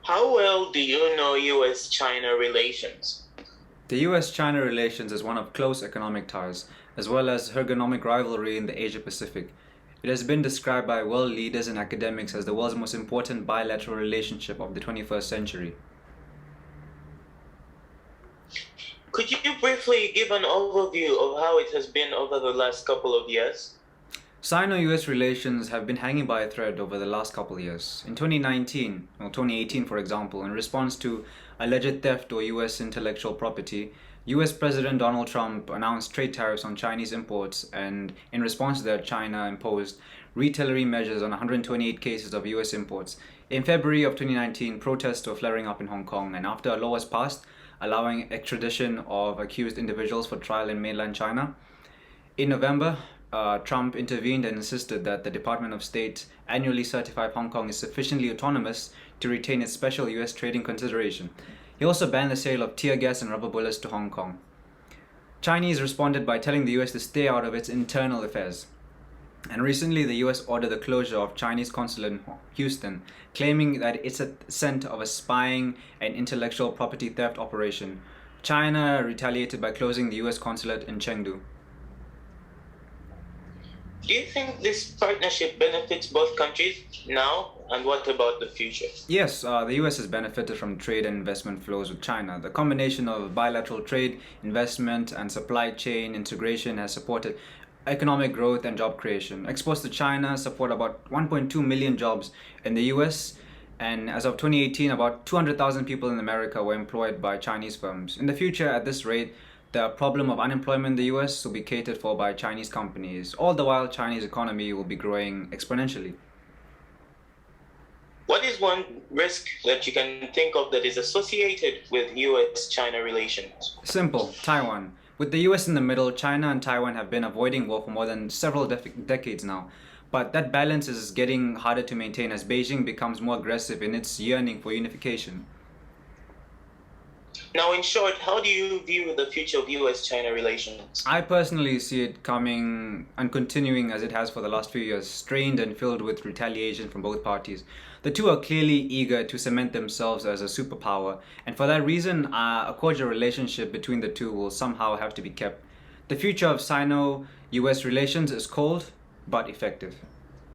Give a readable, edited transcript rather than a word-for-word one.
How well do you know US-China relations? The US-China relations is one of close economic ties, as well as ergonomic rivalry in the Asia-Pacific. It has been described by world leaders and academics as the world's most important bilateral relationship of the 21st century. Could you briefly give an overview of how it has been over the last couple of years? Sino-US relations have been hanging by a thread over the last couple of years. In 2018 for example, in response to alleged theft of US intellectual property, US President Donald Trump announced trade tariffs on Chinese imports, and in response to that, China imposed retaliatory measures on 128 cases of US imports. In February of 2019, protests were flaring up in Hong Kong, and after a law was passed allowing extradition of accused individuals for trial in mainland China, in November, Trump intervened and insisted that the Department of State annually certify Hong Kong is sufficiently autonomous to retain its special US trading consideration. He also banned the sale of tear gas and rubber bullets to Hong Kong. Chinese responded by telling the US to stay out of its internal affairs. And recently, the US ordered the closure of Chinese consulate in Houston, claiming that it's a scent of a spying and intellectual property theft operation. China retaliated by closing the US consulate in Chengdu. Do you think this partnership benefits both countries now, and what about the future? Yes, the US has benefited from trade and investment flows with China. The combination of bilateral trade, investment, and supply chain integration has supported economic growth and job creation. Exports to China support about 1.2 million jobs in the US, and as of 2018, about 200,000 people in America were employed by Chinese firms. In the future, at this rate, the problem of unemployment in the US will be catered for by Chinese companies. All the while, Chinese economy will be growing exponentially. What is one risk that you can think of that is associated with US-China relations? Simple, Taiwan. With the US in the middle, China and Taiwan have been avoiding war for more than several decades now. But that balance is getting harder to maintain as Beijing becomes more aggressive in its yearning for unification. Now, in short, how do you view the future of US-China relations? I personally see it coming and continuing as it has for the last few years, strained and filled with retaliation from both parties. The two are clearly eager to cement themselves as a superpower, and for that reason, a cordial relationship between the two will somehow have to be kept. The future of Sino-US relations is cold but effective.